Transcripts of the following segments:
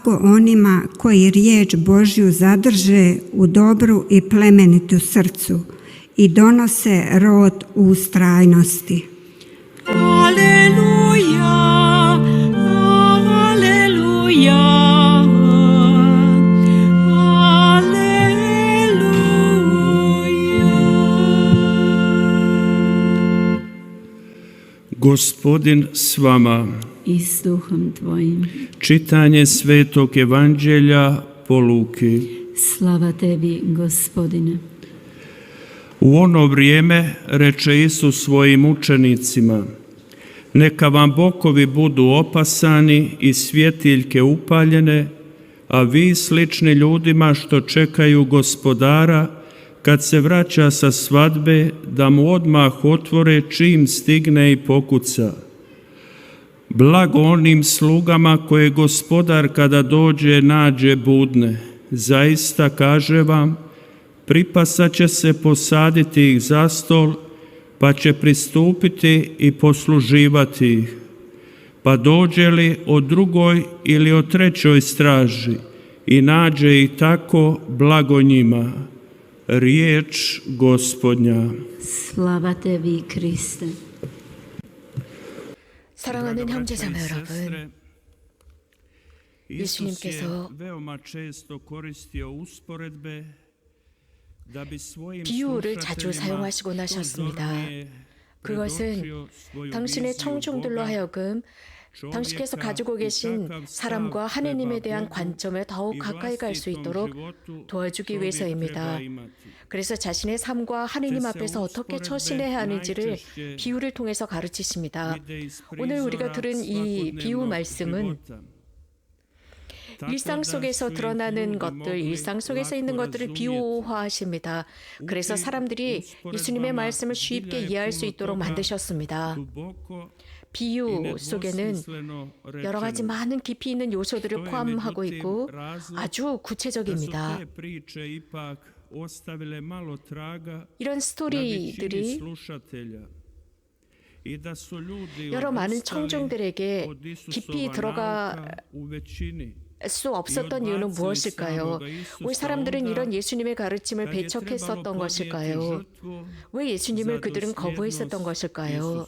lako onima koji riječ Božju zadrže u dobru i plemenitu srcu i donose rod u ustrajnosti. Aleluja, aleluja, aleluja. Gospodin s vama. I s duhom tvojim. Čitanje Svetog Evanđelja po Luki. Slava tebi, Gospodine. U ono vrijeme reče Isus svojim učenicima: Neka vam bokovi budu opasani i svjetiljke upaljene, a vi slični ljudima što čekaju gospodara kad se vraća sa svadbe, da mu odmah otvore čim stigne i pokuca. Blago onim slugama koje gospodar kada dođe nađe budne. Zaista, kaže vam, pripasat će se posaditi ih za stol, pa će pristupiti i posluživati ih. Pa dođe li o drugoj ili o trećoj straži i nađe ih tako, blago njima. Riječ Gospodnja. Slava tebi, Kriste. 사랑하는 형제자매 여러분, 예수님께서 비유를 자주 사용하시곤 하셨습니다. 그것은 당신의 청중들로 하여금 당신께서 가지고 계신 사람과 하느님에 대한 관점에 더욱 가까이 갈 수 있도록 도와주기 위해서입니다. 그래서 자신의 삶과 하느님 앞에서 어떻게 처신해야 하는지를 비유를 통해서 가르치십니다. 오늘 우리가 들은 이 비유 말씀은 일상 속에서 드러나는 것들, 일상 속에서 있는 것들을 비유화하십니다. 그래서 사람들이 예수님의 말씀을 쉽게 이해할 수 있도록 만드셨습니다. 비유 속에는 여러 가지 많은 깊이 있는 요소들을 포함하고 있고 아주 구체적입니다. 이런 스토리들이 여러 많은 청중들에게 깊이 들어가 수 없었던 이유는 무엇일까요? 왜 사람들은 이런 예수님의 가르침을 배척했었던 것일까요? 왜 예수님을 그들은 거부했었던 것일까요?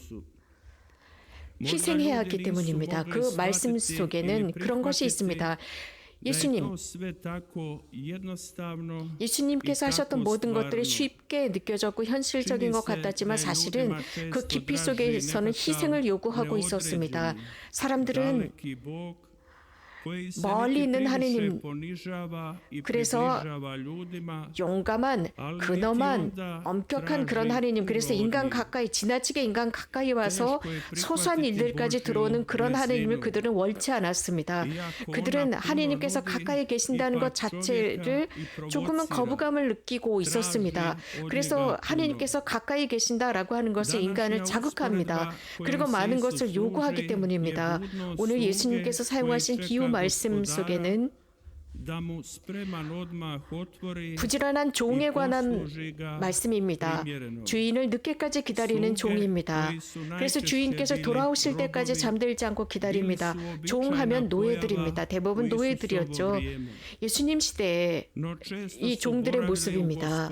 희생해야 하기 때문입니다. 그 말씀 속에는 그런 것이 있습니다. 예수님께서 하셨던 모든 것들이 쉽게 느껴졌고 현실적인 것 같았지만 사실은 그 깊이 속에서는 희생을 요구하고 있었습니다. 사람들은 멀리 있는 하느님, 그래서 용감한, 근엄한, 엄격한 그런 하느님, 그래서 인간 가까이, 지나치게 인간 가까이 와서 소소한 일들까지 들어오는 그런 하느님을 그들은 원치 않았습니다. 그들은 하느님께서 가까이 계신다는 것 자체를 조금은 거부감을 느끼고 있었습니다. 그래서 하느님께서 가까이 계신다라고 하는 것은 인간을 자극합니다. 그리고 많은 것을 요구하기 때문입니다. 오늘 예수님께서 사용하신 비유 말씀 속에는 부지런한 종에 관한 말씀입니다. 주인을 늦게까지 기다리는 종입니다. 그래서 주인께서 돌아오실 때까지 잠들지 않고 기다립니다. 종하면 노예들입니다. 대부분 노예들이었죠. 예수님 시대에 이 종들의 모습입니다.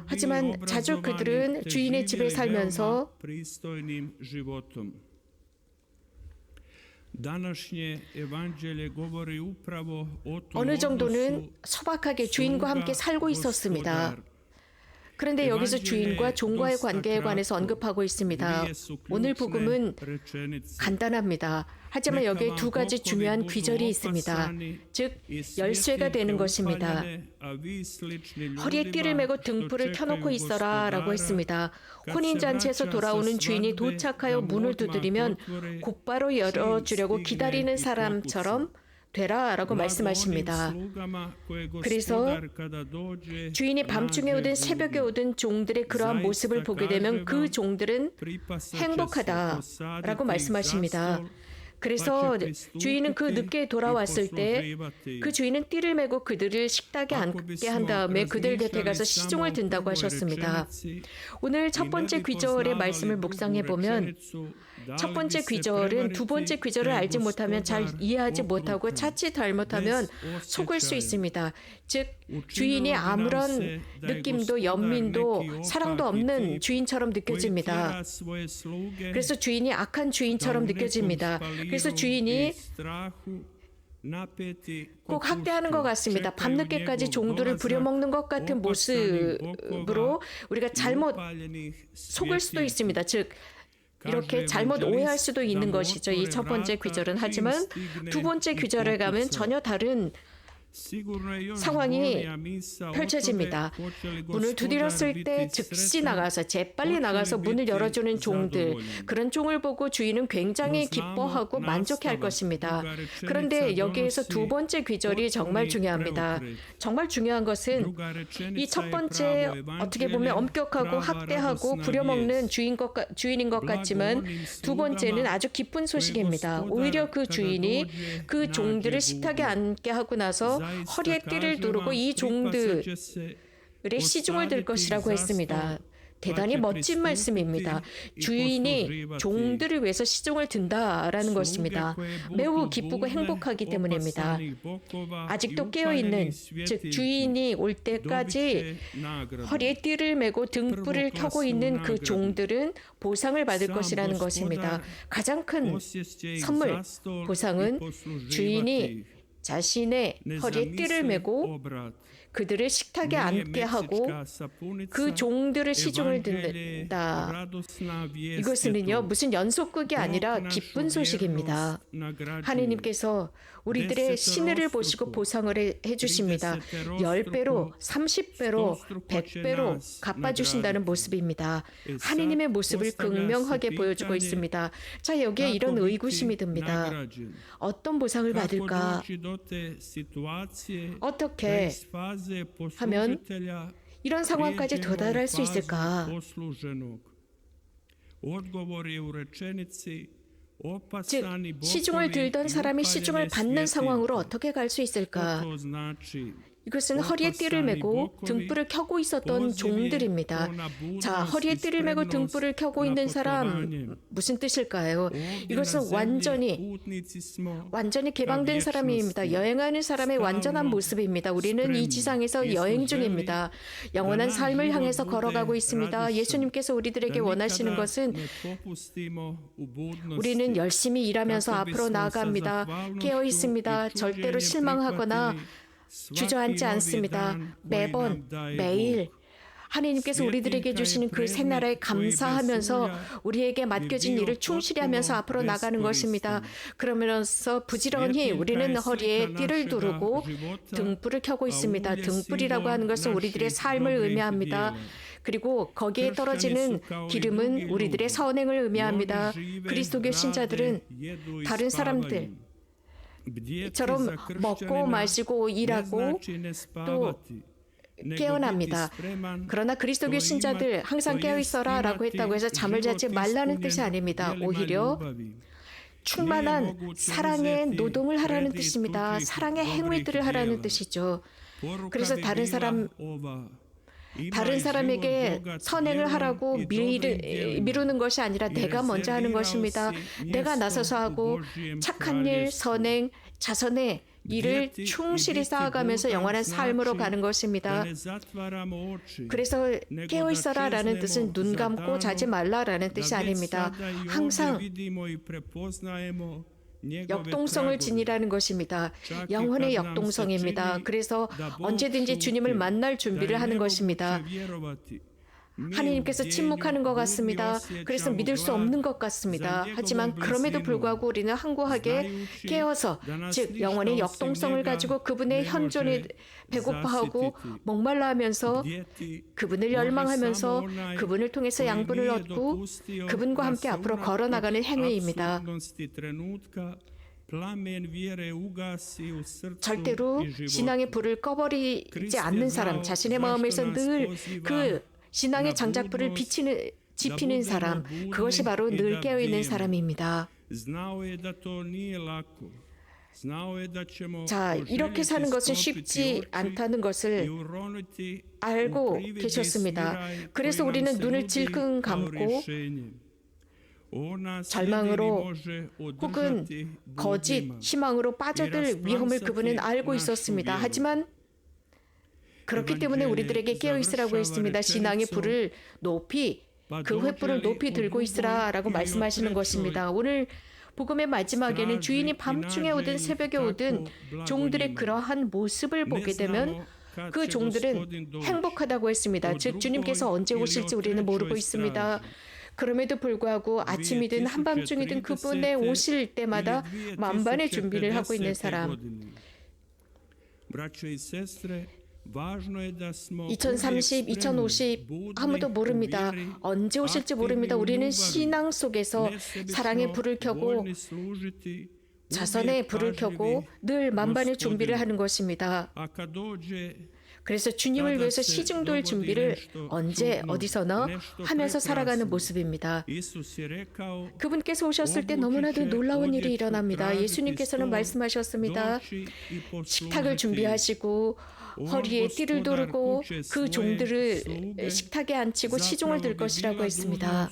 하지만 자주 그들은 주인의 집에 살면서 어느 정도는 소박하게 주인과 함께 살고 있었습니다. 그런데 여기서 주인과 종과의 관계에 관해서 언급하고 있습니다. 오늘 복음은 간단합니다. 하지만 여기에 두 가지 중요한 귀절이 있습니다. 즉, 열쇠가 되는 것입니다. 허리에 띠를 메고 등불을 켜놓고 있어라 라고 했습니다. 혼인잔치에서 돌아오는 주인이 도착하여 문을 두드리면 곧바로 열어주려고 기다리는 사람처럼 되라 라고 말씀하십니다. 그래서 주인이 밤중에 오든 새벽에 오든 종들의 그러한 모습을 보게 되면 그 종들은 행복하다 라고 말씀하십니다. 그래서 주인은 그 늦게 돌아왔을 때 그 주인은 띠를 메고 그들을 식탁에 앉게 한 다음에 그들 곁에 가서 시중을 든다고 하셨습니다. 오늘 첫 번째 귀절의 말씀을 묵상해 보면 첫 번째 귀절은 두 번째 귀절을 알지 못하면 잘 이해하지 못하고 자칫 잘못하면 속을 수 있습니다. 즉 주인이 아무런 느낌도 연민도 사랑도 없는 주인처럼 느껴집니다. 그래서 주인이 악한 주인처럼 느껴집니다. 그래서 주인이 꼭 학대하는 것 같습니다. 밤늦게까지 종들을 부려먹는 것 같은 모습으로 우리가 잘못 속을 수도 있습니다. 즉 이렇게 잘못 오해할 수도 있는 것이죠. 이 첫 번째 귀절은. 하지만 두 번째 귀절에 가면 전혀 다른 상황이 펼쳐집니다. 문을 두드렸을 때 즉시 나가서 재빨리 나가서 문을 열어주는 종들, 그런 종을 보고 주인은 굉장히 기뻐하고 만족해할 것입니다. 그런데 여기에서 두 번째 귀절이 정말 중요합니다. 정말 중요한 것은 이 첫 번째 어떻게 보면 엄격하고 학대하고 부려먹는 주인인 것 같지만 두 번째는 아주 기쁜 소식입니다. 오히려 그 주인이 그 종들을 식탁에 앉게 하고 나서 허리에 띠를 두르고 이 종들의 시중을 들 것이라고 했습니다. 대단히 멋진 말씀입니다. 주인이 종들을 위해서 시중을 든다라는 것입니다. 매우 기쁘고 행복하기 때문입니다. 아직도 깨어있는, 즉 주인이 올 때까지 허리에 띠를 메고 등불을 켜고 있는 그 종들은 보상을 받을 것이라는 것입니다. 가장 큰 선물, 보상은 주인이 자신의 허리에 띠를 메고 그들을 식탁에 앉게 하고 그 종들을 시중을 듣는다. 이것은요 무슨 연속극이 아니라 기쁜 소식입니다. 하느님께서 우리들의 신의를 보시고 보상을 해주십니다. 10배로, 30배로, 100배로 갚아주신다는 모습입니다. 하느님의 모습을 극명하게 보여주고 있습니다. 자, 여기에 이런 의구심이 듭니다. 어떤 보상을 받을까? 어떻게 하면 이런 상황까지 도달할 수 있을까? 즉, 시중을 들던 사람이 시중을 받는 상황으로 어떻게 갈 수 있을까? 이것은 허리에 띠를 메고 등불을 켜고 있었던 종들입니다. 자, 허리에 띠를 메고 등불을 켜고 있는 사람, 무슨 뜻일까요? 이것은 완전히 개방된 사람입니다. 여행하는 사람의 완전한 모습입니다. 우리는 이 지상에서 여행 중입니다. 영원한 삶을 향해서 걸어가고 있습니다. 예수님께서 우리들에게 원하시는 것은 우리는 열심히 일하면서 앞으로 나아갑니다. 깨어 있습니다. 절대로 실망하거나 주저앉지 않습니다. 매번, 매일 하나님께서 우리들에게 주시는 그 새나라에 감사하면서 우리에게 맡겨진 일을 충실히 하면서 앞으로 나가는 것입니다. 그러면서 부지런히 우리는 허리에 띠를 두르고 등불을 켜고 있습니다. 등불이라고 하는 것은 우리들의 삶을 의미합니다. 그리고 거기에 떨어지는 기름은 우리들의 선행을 의미합니다. 그리스도교 신자들은 다른 사람들 처럼 먹고 마시고 일하고 또 깨어납니다. 그러나 그리스도교 신자들 항상 깨어있어라 라고 했다고 해서 잠을 자지 말라는 뜻이 아닙니다. 오히려 충만한 사랑의 노동을 하라는 뜻입니다. 사랑의 행위들을 하라는 뜻이죠. 그래서 다른 사람에게 선행을 하라고 미루는 것이 아니라 내가 먼저 하는 것입니다. 내가 나서서 하고 착한 일, 선행, 자선의 일을 충실히 쌓아가면서 영원한 삶으로 가는 것입니다. 그래서 깨어있어라 라는 뜻은 눈 감고 자지 말라라는 뜻이 아닙니다. 항상 역동성을 지니라는 것입니다. 영혼의 역동성입니다. 그래서 언제든지 주님을 만날 준비를 하는 것입니다. 하나님께서 침묵하는 것 같습니다. 그래서 믿을 수 없는 것 같습니다. 하지만 그럼에도 불구하고 우리는 항구하게 깨어서, 즉 영혼의 역동성을 가지고 그분의 현존에 배고파하고 목말라 하면서 그분을 열망하면서 그분을 통해서 양분을 얻고 그분과 함께 앞으로 걸어나가는 행위입니다. 절대로 신앙의 불을 꺼버리지 않는 사람, 자신의 마음에서 늘 그 신앙의 장작불을 지피는 사람, 그것이 바로 늘 깨어있는 사람입니다. 자, 이렇게 사는 것은 쉽지 않다는 것을 알고 계셨습니다. 그래서 우리는 눈을 질끈 감고 절망으로 혹은 거짓 희망으로 빠져들 위험을 그분은 알고 있었습니다. 하지만 그렇기 때문에 우리들에게 깨어 있으라고 했습니다. 신앙의 불을 높이, 그 횃불을 높이 들고 있으라라고 말씀하시는 것입니다. 오늘 복음의 마지막에는 주인이 밤중에 오든 새벽에 오든 종들의 그러한 모습을 보게 되면 그 종들은 행복하다고 했습니다. 즉 주님께서 언제 오실지 우리는 모르고 있습니다. 그럼에도 불구하고 아침이든 한밤중이든 그분의 오실 때마다 만반의 준비를 하고 있는 사람. 2030, 2050 아무도 모릅니다. 언제 오실지 모릅니다. 우리는 신앙 속에서 사랑의 불을 켜고 자선의 불을 켜고 늘 만반의 준비를 하는 것입니다. 그래서 주님을 위해서 시중돌 준비를 언제 어디서나 하면서 살아가는 모습입니다. 그분께서 오셨을 때 너무나도 놀라운 일이 일어납니다. 예수님께서는 말씀하셨습니다. 식탁을 준비하시고 허리에 띠를 두르고 그 종들을 식탁에 앉히고 시종을 들 것이라고 했습니다.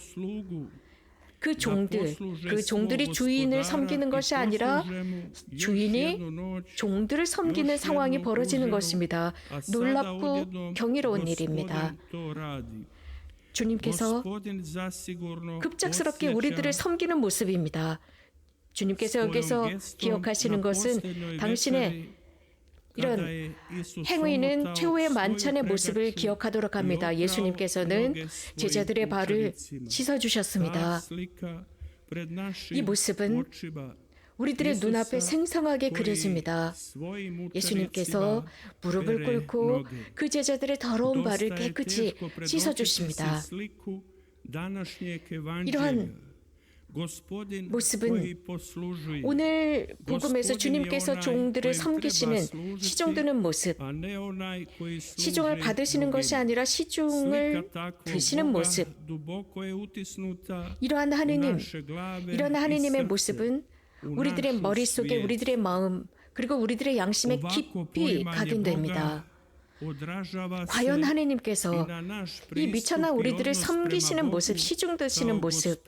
그 종들이 주인을 섬기는 것이 아니라 주인이 종들을 섬기는 상황이 벌어지는 것입니다. 놀랍고 경이로운 일입니다. 주님께서 급작스럽게 우리들을 섬기는 모습입니다. 주님께서 여기서 기억하시는 것은 당신의 이런 행위는 최후의 만찬의 모습을 기억하도록 합니다. 예수님께서는 제자들의 발을 씻어주셨습니다. 이 모습은 우리들의 눈앞에 생생하게 그려집니다. 예수님께서 무릎을 꿇고 그 제자들의 더러운 발을 깨끗이 씻어주십니다. 이러한 모습은 오늘 복음에서 주님께서 종들을 섬기시는 시종드는 모습, 시종을 받으시는 것이 아니라 시종을 드시는 모습, 이러한 하느님의 모습은 우리들의 머릿속에 우리들의 마음 그리고 우리들의 양심에 깊이 각인됩니다. 과연 하느님께서 이 미천한 우리들을 섬기시는 모습, 시종 드시는 모습,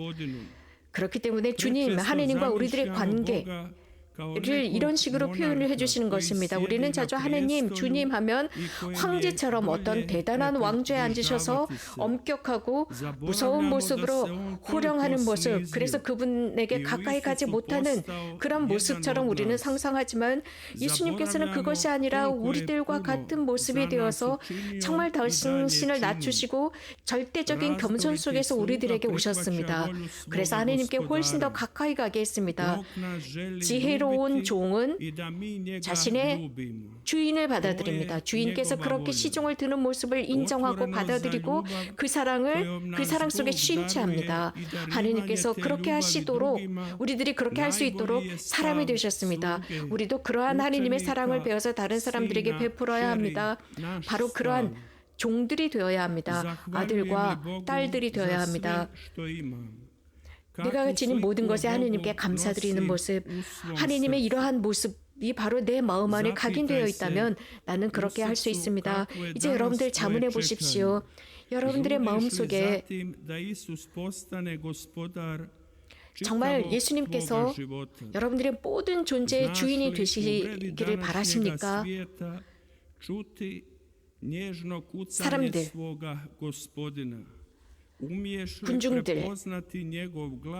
그렇기 때문에 주님, 하느님과 우리들의 관계를 이런 식으로 표현을 해주시는 것입니다. 우리는 자주 하느님, 주님 하면 황제처럼 어떤 대단한 왕좌에 앉으셔서 엄격하고 무서운 모습으로 호령하는 모습, 그래서 그분에게 가까이 가지 못하는 그런 모습처럼 우리는 상상하지만 예수님께서는 그것이 아니라 우리들과 같은 모습이 되어서 정말 당신을 낮추시고 절대적인 겸손 속에서 우리들에게 오셨습니다. 그래서 하느님께 훨씬 더 가까이 가게 했습니다. 지혜로운 종은 자신의 주인을 받아들입니다. 주인께서 그렇게 시종을 드는 모습을 인정하고 받아들이고 그 사랑 속에 쉼취합니다. 하느님께서 그렇게 하시도록 우리들이 그렇게 할 수 있도록 사람이 되셨습니다. 우리도 그러한 하느님의 사랑을 배워서 다른 사람들에게 베풀어야 합니다. 바로 그러한 종들이 되어야 합니다. 아들과 딸들이 되어야 합니다. 내가 지닌 모든 것에 하느님께 감사드리는 모습, 하느님의 이러한 모습이 바로 내 마음 안에 각인되어 있다면 나는 그렇게 할 수 있습니다. 이제 여러분들 자문해 보십시오. 여러분들의 마음속에 정말 예수님께서 여러분들의 모든 존재의 주인이 되시기를 바라십니까? 사람들, 군중들,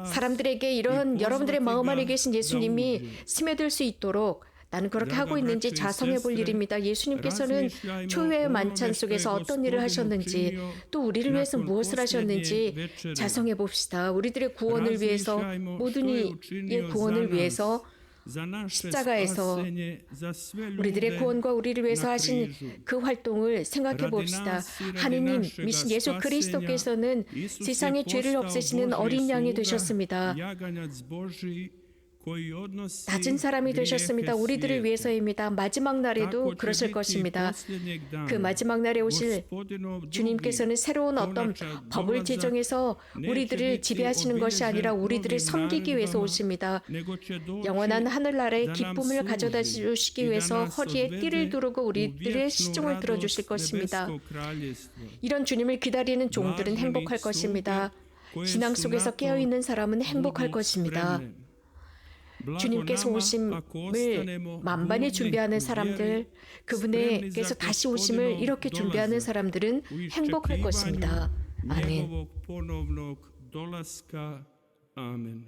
사람들에게 이런 여러분들의 마음 안에 계신 예수님이 스며들 수 있도록 나는 그렇게 하고 있는지 자성해 볼 일입니다. 예수님께서는 초유의 만찬 속에서 어떤 일을 하셨는지 또 우리를 위해서 무엇을 하셨는지 자성해 봅시다. 우리들의 구원을 위해서, 모든 이의 구원을 위해서 십자가에서 우리들의 구원과 우리를 위해서 하신 그 활동을 생각해 봅시다. 하느님이신 예수 그리스도께서는 세상의 죄를 없애시는 어린 양이 되셨습니다. 낮은 사람이 되셨습니다. 우리들을 위해서입니다. 마지막 날에도 그러실 것입니다. 그 마지막 날에 오실 주님께서는 새로운 어떤 법을 제정해서 우리들을 지배하시는 것이 아니라 우리들을 섬기기 위해서 오십니다. 영원한 하늘나라의 기쁨을 가져다 주시기 위해서 허리에 띠를 두르고 우리들의 시중을 들어주실 것입니다. 이런 주님을 기다리는 종들은 행복할 것입니다. 신앙 속에서 깨어있는 사람은 행복할 것입니다. 주님께서 오심을 만반히 준비하는 사람들, 그분께서 다시 오심을 이렇게 준비하는 사람들은 행복할 것입니다. 아멘. Amen.